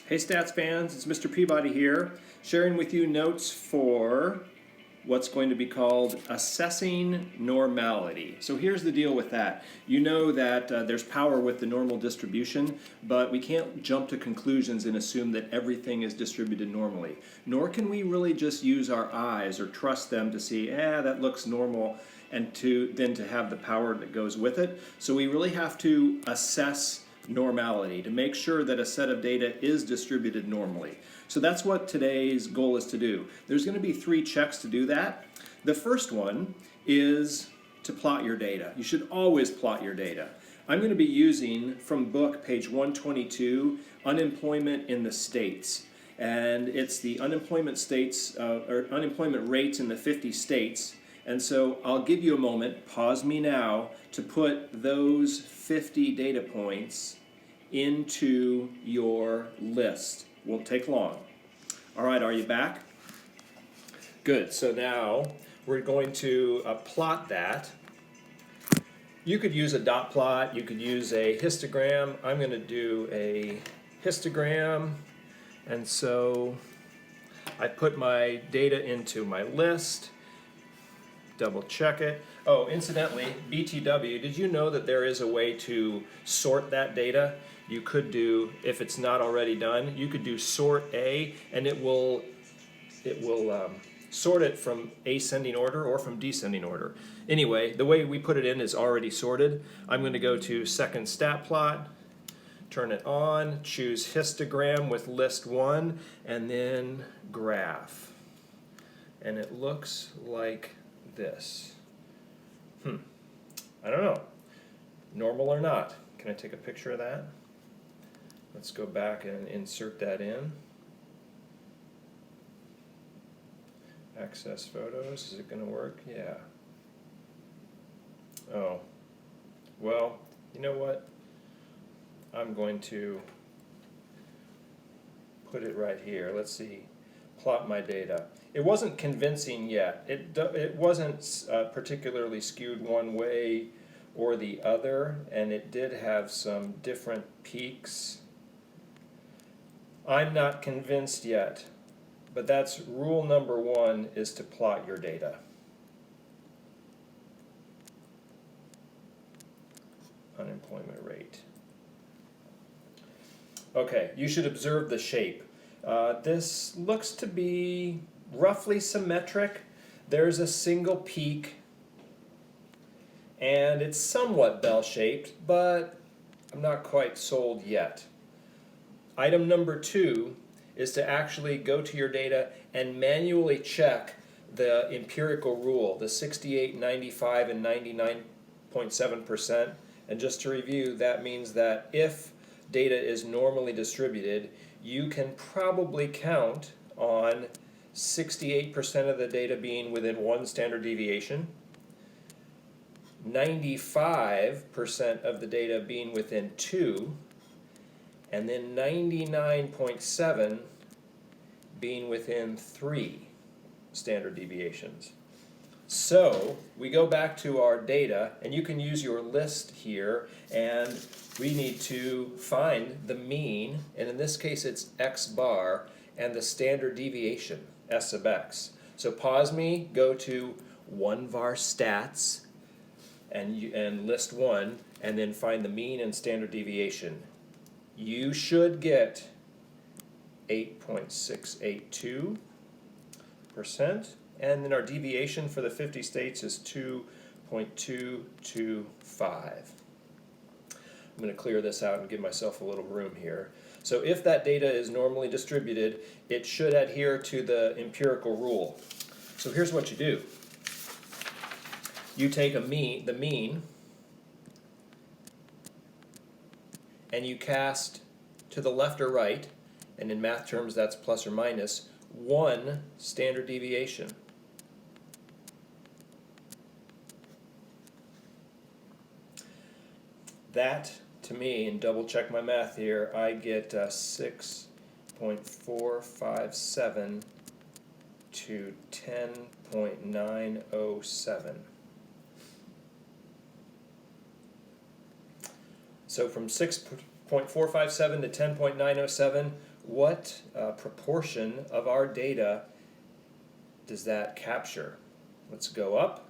Hey Stats fans, it's Mr. Peabody here, sharing with you notes for what's going to be called assessing normality. So here's the deal with that. You know that there's power with the normal distribution, but we can't jump to conclusions and assume that everything is distributed normally. Nor can we really just use our eyes or trust them to see, that looks normal, and then to have the power that goes with it. So we really have to assess normality to make sure that a set of data is distributed normally. So that's what today's goal is to do. There's going to be 3 checks to do that. The first one is to plot your data. You should always plot your data. I'm going to be using from book page 122, Unemployment in the States. And it's the unemployment states or unemployment rates in the 50 states. And so I'll give you a moment, pause me now, to put those 50 data points into your list. Won't take long. All right, are you back? Good, so now we're going to plot that. You could use a dot plot, you could use a histogram. I'm going to do a histogram, and so I put my data into my list. Double check it. Oh, incidentally, BTW, did you know that there is a way to sort that data? You could do, if it's not already done, you could do sort A, and it will sort it from ascending order or from descending order. Anyway, the way we put it in is already sorted. I'm going to go to second stat plot, turn it on, choose histogram with list 1, and then graph. And it looks like this. I don't know. Normal or not? Can I take a picture of that? Let's go back and insert that in. Access photos. Is it going to work? Yeah. Oh. Well, you know what? I'm going to put it right here. Let's see. Plot my data. It wasn't convincing yet. It wasn't particularly skewed one way or the other, and it did have some different peaks. I'm not convinced yet, but that's rule number 1, is to plot your data. Unemployment rate. Okay, you should observe the shape. This looks to be roughly symmetric. There's a single peak, and it's somewhat bell-shaped, but I'm not quite sold yet. Item number 2 is to actually go to your data and manually check the empirical rule, the 68, 95, and 99.7%. And just to review, that means that if data is normally distributed, you can probably count on 68% of the data being within 1 standard deviation, 95% of the data being within 2, and then 99.7 being within 3 standard deviations. So we go back to our data, and you can use your list here, and we need to find the mean, and in this case it's x bar, and the standard deviation, s sub x. So pause me, go to 1var stats, and list 1, and then find the mean and standard deviation. You should get 8.682%. And then our deviation for the 50 states is 2.225. I'm going to clear this out and give myself a little room here. So if that data is normally distributed, it should adhere to the empirical rule. So here's what you do. You take the mean, and you cast to the left or right, and in math terms that's plus or minus, 1 standard deviation. That, to me, and double check my math here, I get 6.457 to 10.907. So from 6.457 to 10.907, what proportion of our data does that capture? Let's go up,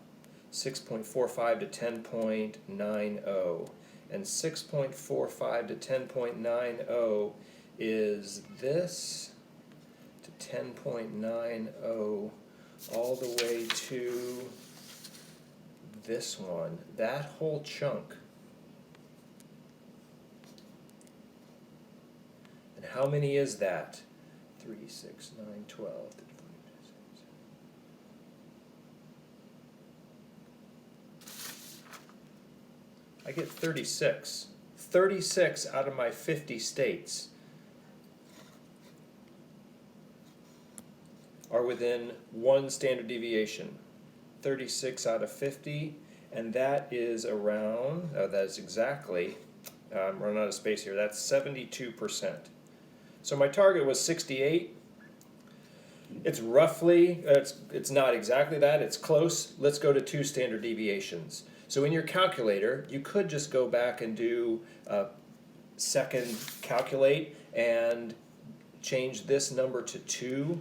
6.45 to 10.90. And 6.45 to 10.90 is this to 10.90 all the way to this one, that whole chunk. And how many is that? 3, 6, 9, 12. I get 36. 36 out of my 50 states are within one standard deviation. 36 out of 50, and that is around, that is exactly, I'm running out of space here, that's 72%. So my target was 68. It's roughly, it's not exactly that, it's close. Let's go to 2 standard deviations. So in your calculator, you could just go back and do second calculate and change this number to 2,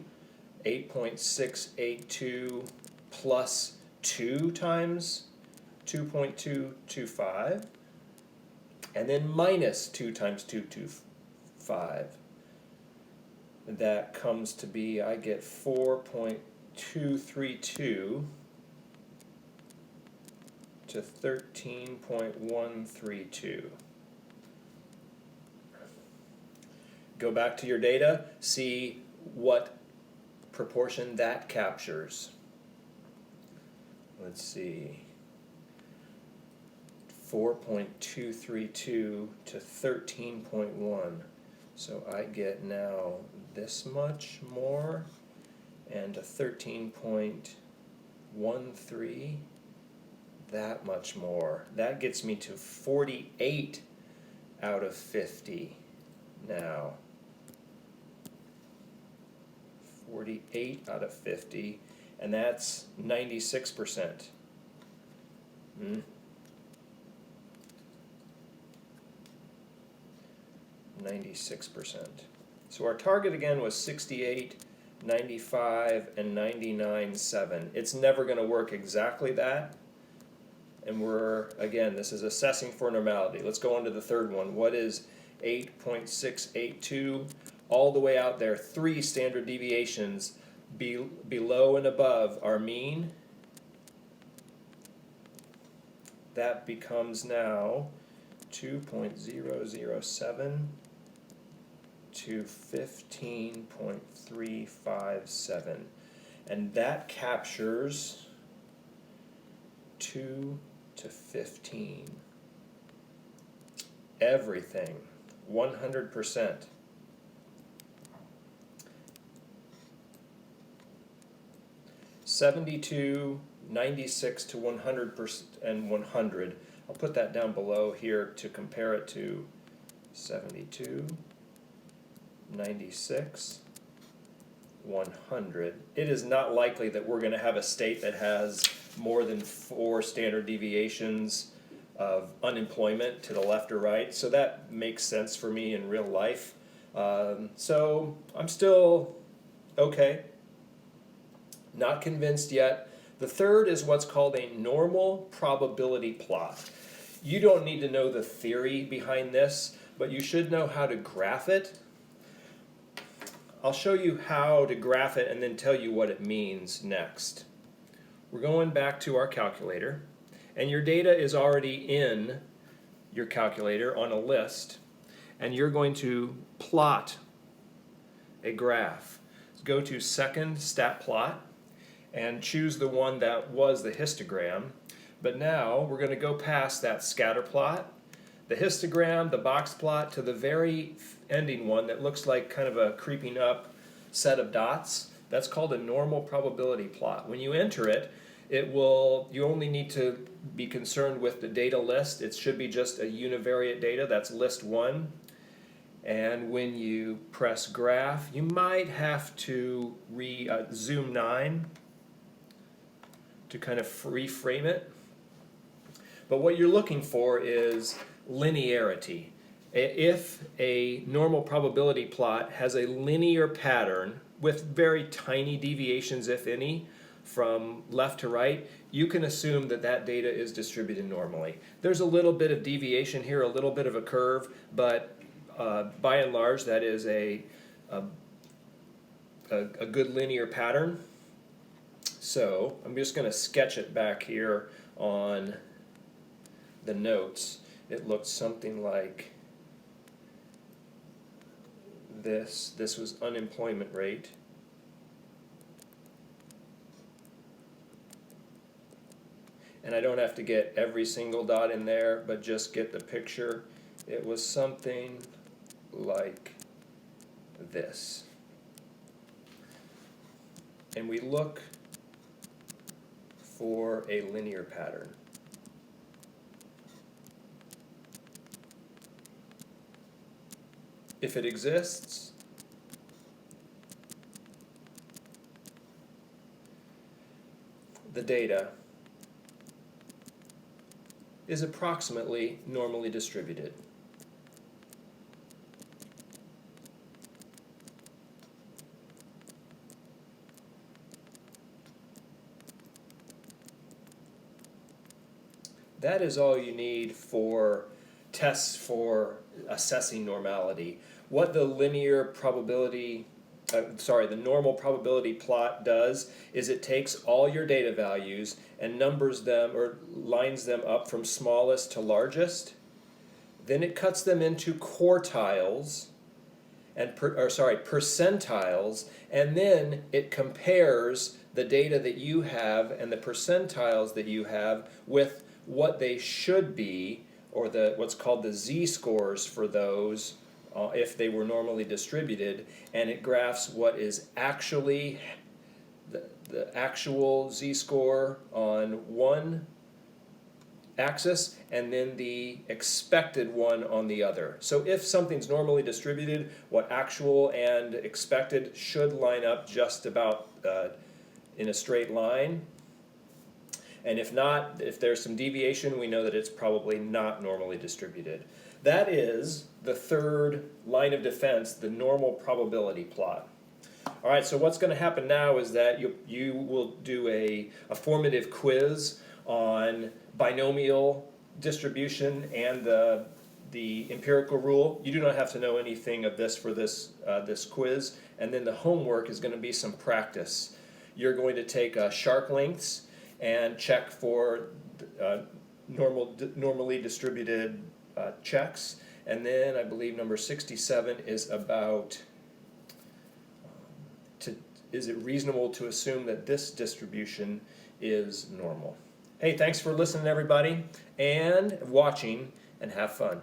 8.682 plus 2 times 2.225, and then minus 2 times 225. That comes to be, I get 4.232 to 13.132. Go back to your data, see what proportion that captures. Let's see, 4.232 to 13.1. So I get now this much more, and a 13.13, that much more. That gets me to 48 out of 50 now. 48 out of 50, and that's 96%. 96%. So our target again was 68, 95, and 99.7. It's never going to work exactly that. And we're, again, this is assessing for normality. Let's go on to the third one. What is 8.682? All the way out there, 3 standard deviations below and above our mean. That becomes now 2.007 to 15.357. And that captures 2 to 15. Everything, 100%. (72, 96 to 100% and 100). I'll put that down below here to compare it to 72, 96, 100. It is not likely that we're going to have a state that has more than 4 standard deviations of unemployment to the left or right, so that makes sense for me in real life. So I'm still okay. Not convinced yet. The third is what's called a normal probability plot. You don't need to know the theory behind this, but you should know how to graph it. I'll show you how to graph it and then tell you what it means next. We're going back to our calculator, and your data is already in your calculator on a list, and you're going to plot a graph. Go to second stat plot and choose the one that was the histogram. But now we're going to go past that scatter plot, the histogram, the box plot, to the very ending one that looks like kind of a creeping up set of dots. That's called a normal probability plot. When you enter it, you only need to be concerned with the data list. It should be just a univariate data, that's list 1. And when you press graph, you might have to zoom 9 to kind of reframe it. But what you're looking for is linearity. If a normal probability plot has a linear pattern with very tiny deviations, if any, from left to right, you can assume that that data is distributed normally. There's a little bit of deviation here, a little bit of a curve, but by and large, that is a good linear pattern. So I'm just going to sketch it back here on the notes. It looked something like this. This was unemployment rate. And I don't have to get every single dot in there, but just get the picture. It was something like this. And we look for a linear pattern. If it exists, the data is approximately normally distributed. That is all you need for tests for assessing normality. What the linear probability, the normal probability plot does is it takes all your data values and numbers them or lines them up from smallest to largest. Then it cuts them into quartiles and percentiles, and then it compares the data that you have and the percentiles that you have with what they should be, or what's called the z-scores for those if they were normally distributed, and it graphs what is actually the actual z-score on one axis and then the expected one on the other. So if something's normally distributed, what actual and expected should line up just about in a straight line. And if not, if there's some deviation, we know that it's probably not normally distributed. That is the third line of defense, the normal probability plot. All right, so what's going to happen now is that you will do a formative quiz on binomial distribution and the empirical rule. You do not have to know anything of this for this quiz. And then the homework is going to be some practice. You're going to take shark lengths and check for normally distributed checks. And then I believe number 67 is about is it reasonable to assume that this distribution is normal? Hey, thanks for listening, everybody, and watching, and have fun.